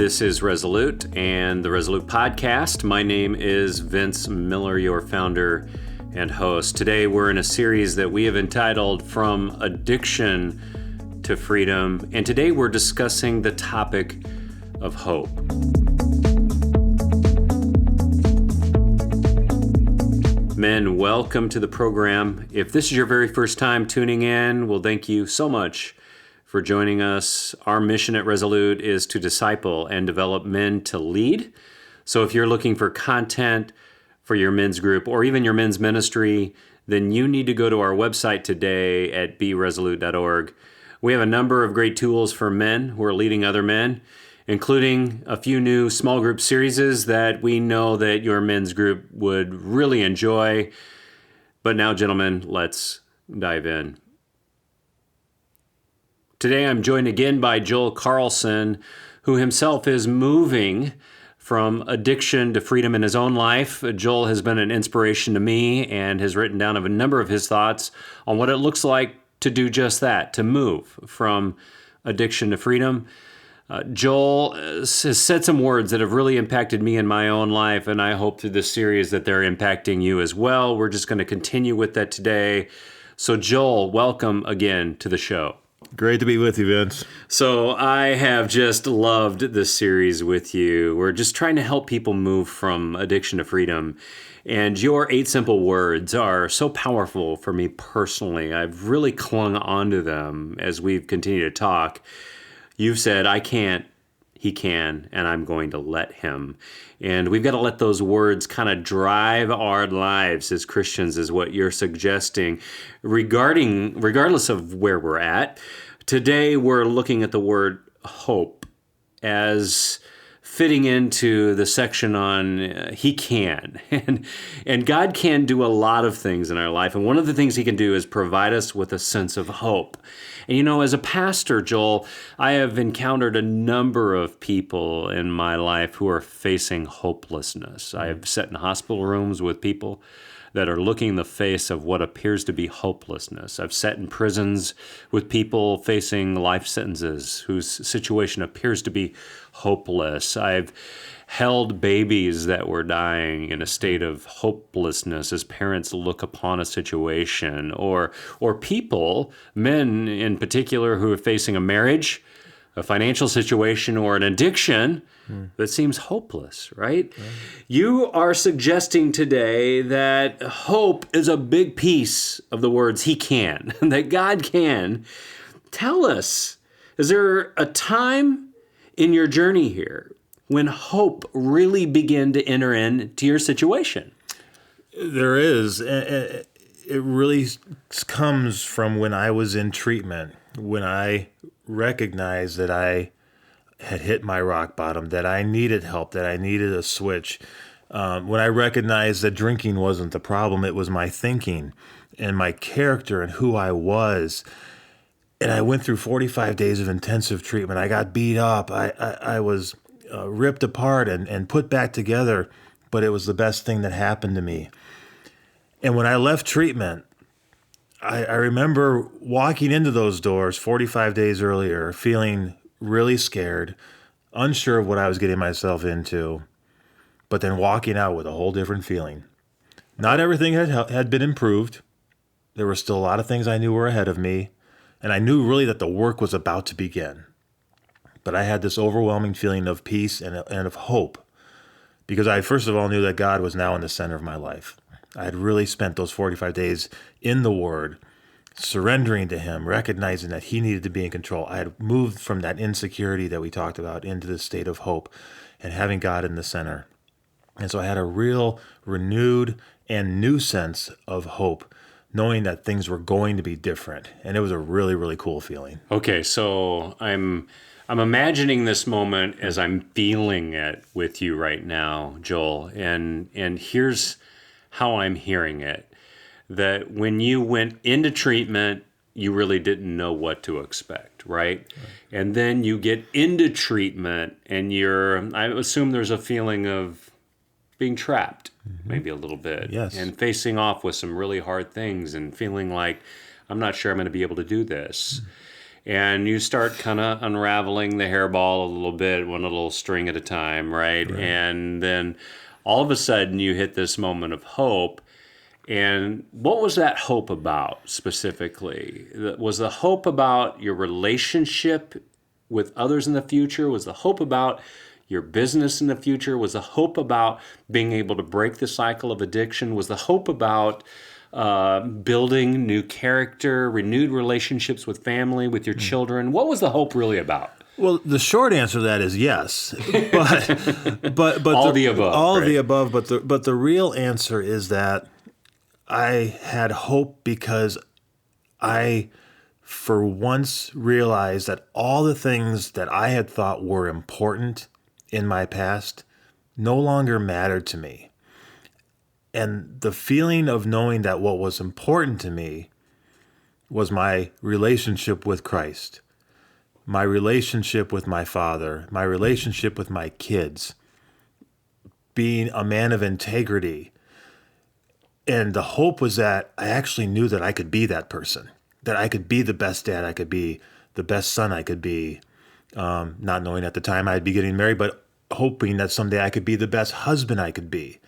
This is Resolute and the Resolute Podcast. My name is Vince Miller, your founder and host. Today we're in a series that we have entitled From Addiction to Freedom, and today we're discussing the topic of hope. Men, welcome to the program. If this is your very first time tuning in, well, thank you so much for joining us. Our mission at Resolute is to disciple and develop men to lead. So if you're looking for content for your men's group or even your men's ministry, then you need to go to our website today at beresolute.org. We have a number of great tools for men who are leading other men, including a few new small group series that we know that your men's group would really enjoy. But now, gentlemen, let's dive in. Today I'm joined again by Joel Carlson, who himself is moving from addiction to freedom in his own life. Joel has been an inspiration to me and has written down a number of his thoughts on what it looks like to do just that, to move from addiction to freedom. Joel has said some words that have really impacted me in my own life, and I hope through this series that they're impacting you as well. We're just going to continue with that today. So Joel, welcome again to the show. Great to be with you, Vince. So I have just loved this series with you. We're just trying to help people move from addiction to freedom. And your 8 simple words are so powerful for me personally. I've really clung onto them as we've continued to talk. You've said, I can't, he can, and I'm going to let him. And we've got to let those words kind of drive our lives as Christians, is what you're suggesting. Regardless of where we're at, today we're looking at the word hope as fitting into the section on he can. And God can do a lot of things in our life. And one of the things he can do is provide us with a sense of hope. And you know, as a pastor, Joel, I have encountered a number of people in my life who are facing hopelessness. I have sat in hospital rooms with people that are looking in the face of what appears to be hopelessness. I've sat in prisons with people facing life sentences whose situation appears to be hopeless. I've held babies that were dying in a state of hopelessness as parents look upon a situation, or people, men in particular, who are facing a marriage, a financial situation, or an addiction that seems hopeless, right? You are suggesting today that hope is a big piece of the words he can, that God can. Tell us, is there a time in your journey here when hope really began to enter into your situation? There is. It really comes from when I was in treatment, when I recognized that I had hit my rock bottom, that I needed help, that I needed a switch. When I recognized that drinking wasn't the problem, it was my thinking and my character and who I was. And I went through 45 days of intensive treatment. I got beat up. I was ripped apart and put back together, but it was the best thing that happened to me. And when I left treatment, I remember walking into those doors 45 days earlier, feeling really scared, unsure of what I was getting myself into, but then walking out with a whole different feeling. Not everything had been improved. There were still a lot of things I knew were ahead of me, and I knew really that the work was about to begin. But I had this overwhelming feeling of peace and of hope, because I first of all knew that God was now in the center of my life. I had really spent those 45 days in the Word, surrendering to him, recognizing that he needed to be in control. I had moved from that insecurity that we talked about into the state of hope and having God in the center. And so I had a real renewed and new sense of hope, knowing that things were going to be different. And it was a really, really cool feeling. Okay, so I'm imagining this moment as I'm feeling it with you right now, Joel. And here's how I'm hearing it. That when you went into treatment, you really didn't know what to expect, right? And then you get into treatment and I assume there's a feeling of being trapped, maybe a little bit. Yes. And facing off with some really hard things and feeling like, I'm not sure I'm going to be able to do this. and you start kind of unraveling the hairball a little bit, one little string at a time, right? And then all of a sudden you hit this moment of hope. And what was that hope about specifically? Was the hope about your relationship with others in the future? Was the hope about your business in the future? Was the hope about being able to break the cycle of addiction? Was the hope about building new character, renewed relationships with family, with your children? What was the hope really about? Well, the short answer to that is yes, but All the above, all of right? the above. But the real answer is that I had hope because I, for once, realized that all the things that I had thought were important in my past no longer mattered to me. And the feeling of knowing that what was important to me was my relationship with Christ, my relationship with my father, my relationship with my kids, being a man of integrity. And the hope was that I actually knew that I could be that person, that I could be the best dad I could be, the best son I could be, not knowing at the time I'd be getting married, but hoping that someday I could be the best husband I could be.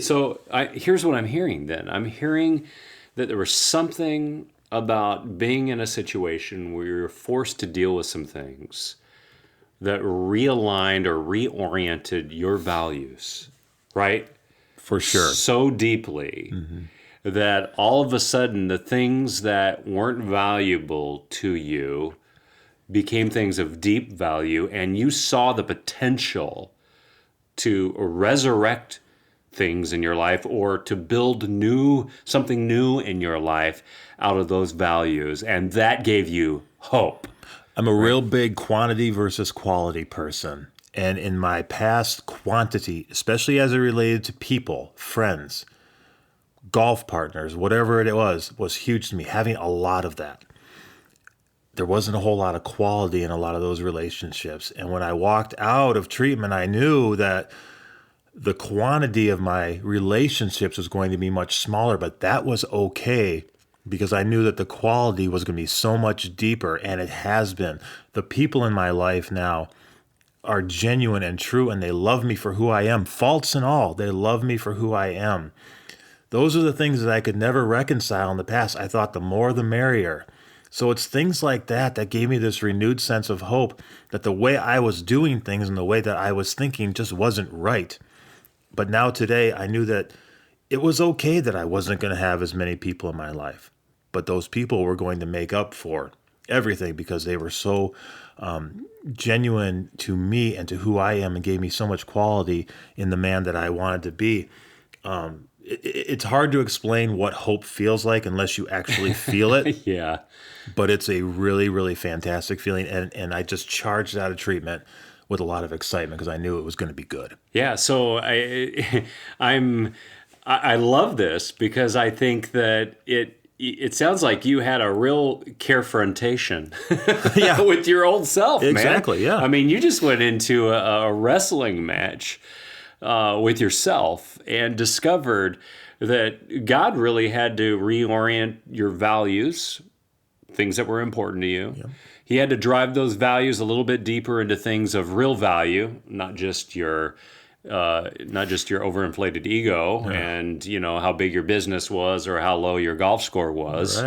So here's what I'm hearing then. I'm hearing that there was something about being in a situation where you're forced to deal with some things that realigned or reoriented your values, right? For sure. So deeply that all of a sudden the things that weren't valuable to you became things of deep value, and you saw the potential to resurrect things in your life or to build something new in your life out of those values, and that gave you hope. I'm a real big quantity versus quality person. And in my past, quantity, especially as it related to people, friends, golf partners, whatever it was huge to me. Having a lot of that. There wasn't a whole lot of quality in a lot of those relationships. And when I walked out of treatment, I knew that the quantity of my relationships was going to be much smaller, but that was okay because I knew that the quality was going to be so much deeper, and it has been. The people in my life now are genuine and true, and they love me for who I am, faults and all. They love me for who I am. Those are the things that I could never reconcile in the past. I thought the more the merrier. So it's things like that that gave me this renewed sense of hope that the way I was doing things and the way that I was thinking just wasn't right. But now today, I knew that it was okay that I wasn't going to have as many people in my life. But those people were going to make up for everything because they were so genuine to me and to who I am and gave me so much quality in the man that I wanted to be. It's hard to explain what hope feels like unless you actually feel it. Yeah. But it's a really, really fantastic feeling. And I just charged out of treatment with a lot of excitement because I knew it was going to be good. Yeah, so I love this because I think that it sounds like you had a real carefrontation with your old self, man. Exactly, yeah. I mean, you just went into a wrestling match with yourself and discovered that God really had to reorient your values, things that were important to you. Yeah. He had to drive those values a little bit deeper into things of real value, not just your overinflated ego and how big your business was or how low your golf score was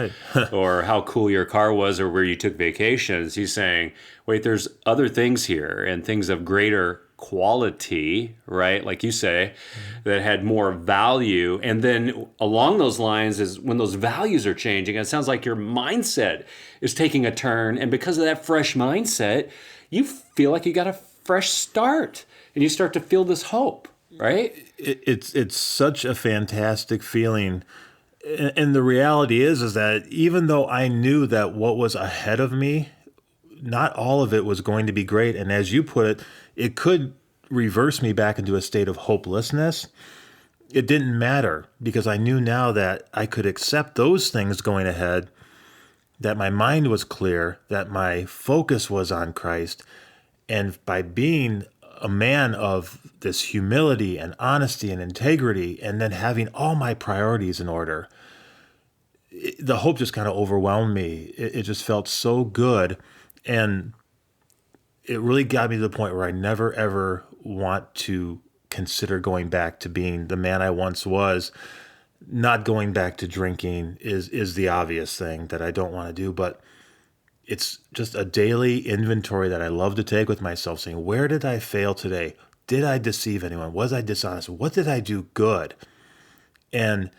or how cool your car was or where you took vacations. He's saying, wait, there's other things here and things of greater quality, right? Like you say, that had more value. And then along those lines is when those values are changing, it sounds like your mindset is taking a turn. And because of that fresh mindset, you feel like you got a fresh start and you start to feel this hope, right? It's such a fantastic feeling. And the reality is that even though I knew that what was ahead of me, not all of it was going to be great. And as you put it, it could reverse me back into a state of hopelessness. It didn't matter because I knew now that I could accept those things going ahead, that my mind was clear, that my focus was on Christ. And by being a man of this humility and honesty and integrity, and then having all my priorities in order, the hope just kind of overwhelmed me. It just felt so good. And it really got me to the point where I never, ever want to consider going back to being the man I once was. Not going back to drinking is the obvious thing that I don't want to do, but it's just a daily inventory that I love to take with myself, saying, where did I fail today? Did I deceive anyone? Was I dishonest? What did I do good? And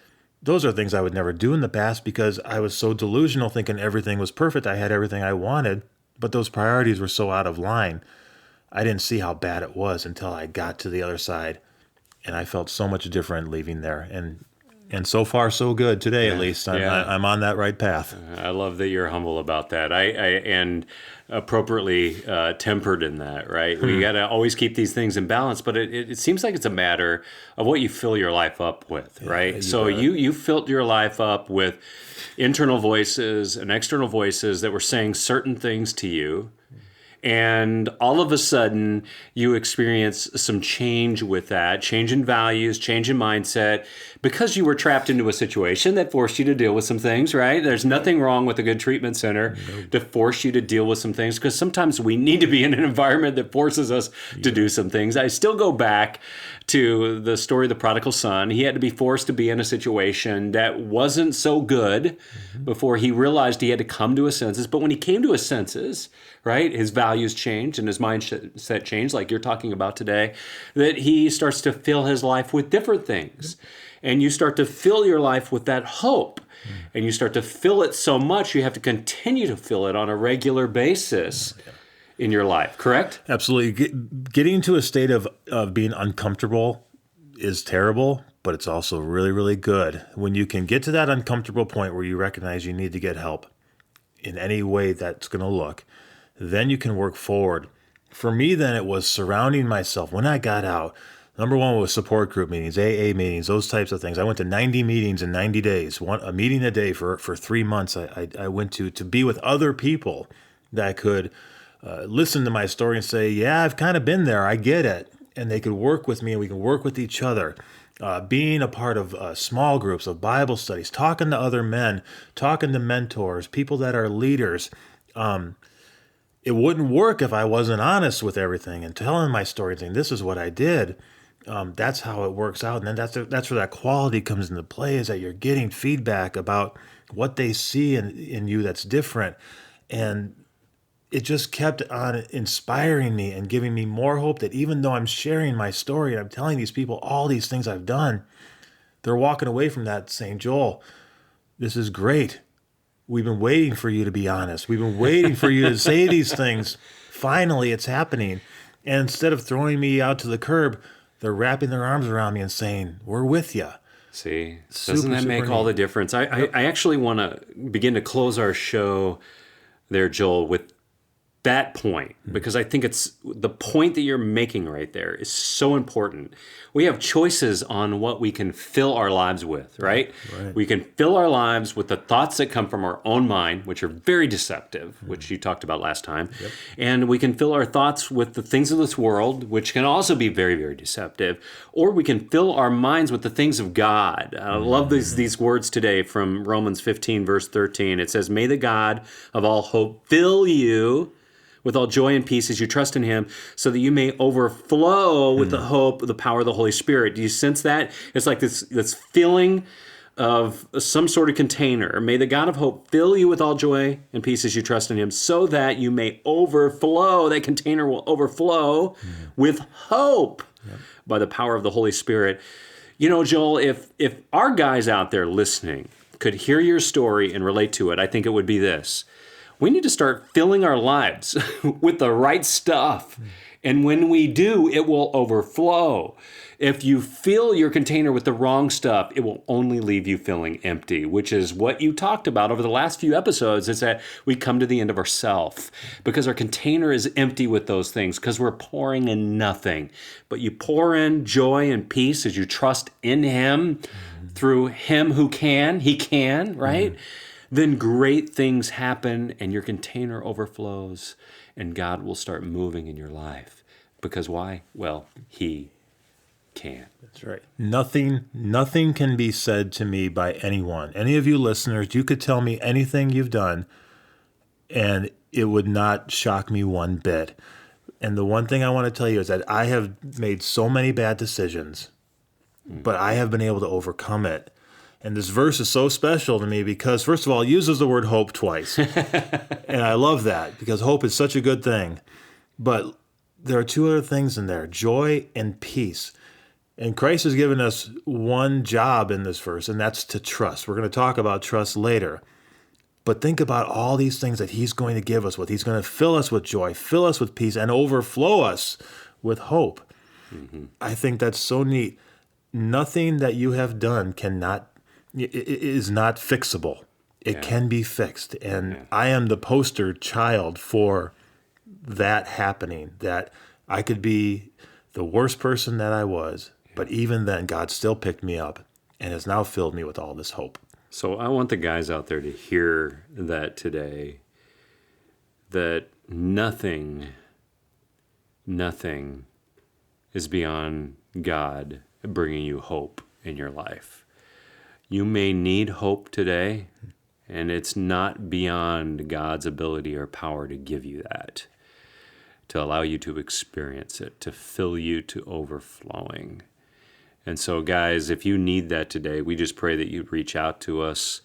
those are things I would never do in the past because I was so delusional thinking everything was perfect. I had everything I wanted, but those priorities were so out of line. I didn't see how bad it was until I got to the other side, and I felt so much different leaving there. And so far, so good today, at least. I'm on that right path. I love that you're humble about that. And appropriately tempered in that, right? We got to always keep these things in balance, but it seems like it's a matter of what you fill your life up with, right? So you filled your life up with internal voices and external voices that were saying certain things to you. And all of a sudden, you experience some change with that, change in values, change in mindset, because you were trapped into a situation that forced you to deal with some things, right? There's nothing wrong with a good treatment center to force you to deal with some things, because sometimes we need to be in an environment that forces us to do some things. I still go back to the story of the prodigal son. He had to be forced to be in a situation that wasn't so good before he realized he had to come to his senses. But when he came to his senses, right, his values changed and his mindset changed, like you're talking about today, that he starts to fill his life with different things. And you start to fill your life with that hope. And you start to fill it so much, you have to continue to fill it on a regular basis in your life, correct? Absolutely. Getting to a state of being uncomfortable is terrible, but it's also really, really good. When you can get to that uncomfortable point where you recognize you need to get help in any way that's going to look, then you can work forward. For me, then, it was surrounding myself. When I got out, number one was support group meetings, AA meetings, those types of things. I went to 90 meetings in 90 days, a meeting a day for 3 months. I went to be with other people that could listen to my story and say, yeah, I've kind of been there. I get it. And they could work with me and we can work with each other. Being a part of small groups of Bible studies, talking to other men, talking to mentors, people that are leaders. It wouldn't work if I wasn't honest with everything and telling my story and saying, this is what I did. That's how it works out. And then that's where that quality comes into play, is that you're getting feedback about what they see in you that's different. And it just kept on inspiring me and giving me more hope that even though I'm sharing my story and I'm telling these people all these things I've done, they're walking away from that saying, Joel, this is great. We've been waiting for you to be honest. We've been waiting for you to say these things. Finally, it's happening. And instead of throwing me out to the curb, they're wrapping their arms around me and saying, we're with you. See, doesn't that make all the difference? I actually want to begin to close our show there, Joel, with that point, because I think it's the point that you're making right there is so important. We have choices on what we can fill our lives with, right? We can fill our lives with the thoughts that come from our own mind, which are very deceptive, which you talked about last time. And we can fill our thoughts with the things of this world, which can also be very, very deceptive. Or we can fill our minds with the things of God. I love these words today from Romans 15, verse 13. It says, may the God of all hope fill you with all joy and peace as you trust in him, so that you may overflow with the hope, the power of the Holy Spirit. Do you sense that? It's like this feeling of some sort of container. May the God of hope fill you with all joy and peace as you trust in him, so that you may overflow. That container will overflow with hope by the power of the Holy Spirit. You know, Joel, if our guys out there listening could hear your story and relate to it, I think it would be this. We need to start filling our lives with the right stuff. And when we do, it will overflow. If you fill your container with the wrong stuff, it will only leave you feeling empty, which is what you talked about over the last few episodes, is that we come to the end of ourself because our container is empty with those things, because we're pouring in nothing. But you pour in joy and peace as you trust in him through him who can, he can, right? Then great things happen and your container overflows and God will start moving in your life. Because why? Well, he can. That's right. Nothing can be said to me by anyone. Any of you listeners, you could tell me anything you've done, and it would not shock me one bit. And the one thing I want to tell you is that I have made so many bad decisions, but I have been able to overcome it. And this verse is so special to me because, first of all, it uses the word hope twice. And I love that because hope is such a good thing. But there are two other things in there, joy and peace. And Christ has given us one job in this verse, and that's to trust. We're going to talk about trust later. But think about all these things that he's going to give us with. He's going to fill us with joy, fill us with peace, and overflow us with hope. Mm-hmm. I think that's so neat. Nothing that you have done is not fixable. It can be fixed. And I am the poster child for that happening, that I could be the worst person that I was, but even then, God still picked me up and has now filled me with all this hope. So I want the guys out there to hear that today, that nothing is beyond God bringing you hope in your life. You may need hope today, and it's not beyond God's ability or power to give you that, to allow you to experience it, to fill you to overflowing. And so, guys, if you need that today, we just pray that you'd reach out to us.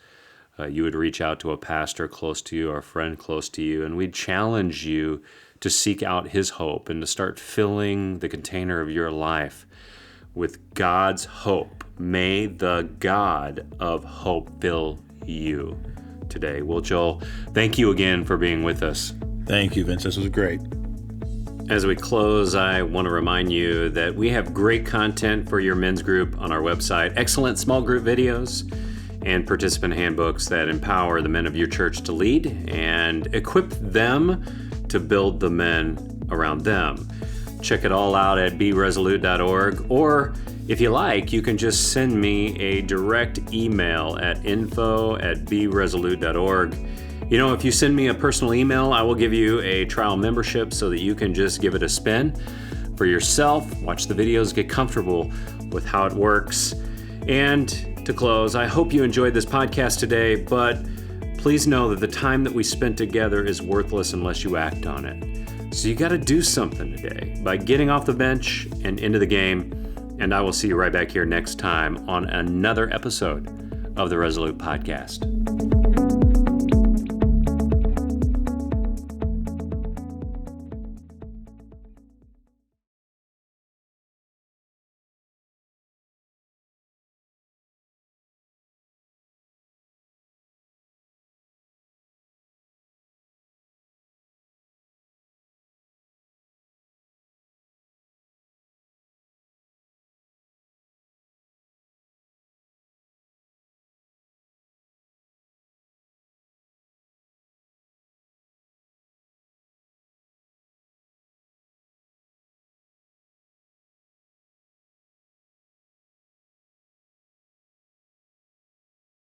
You would reach out to a pastor close to you or a friend close to you, and we'd challenge you to seek out his hope and to start filling the container of your life with God's hope. May the God of hope fill you today. Well, Joel, thank you again for being with us. Thank you, Vince. This was great. As we close, I want to remind you that we have great content for your men's group on our website, excellent small group videos, and participant handbooks that empower the men of your church to lead and equip them to build the men around them. Check it all out at beresolute.org, or if you like, you can just send me a direct email at info@beresolute.org. You know, if you send me a personal email, I will give you a trial membership so that you can just give it a spin for yourself, watch the videos, get comfortable with how it works. And to close, I hope you enjoyed this podcast today, but please know that the time that we spent together is worthless unless you act on it. So you got to do something today by getting off the bench and into the game. And I will see you right back here next time on another episode of the Resolute Podcast.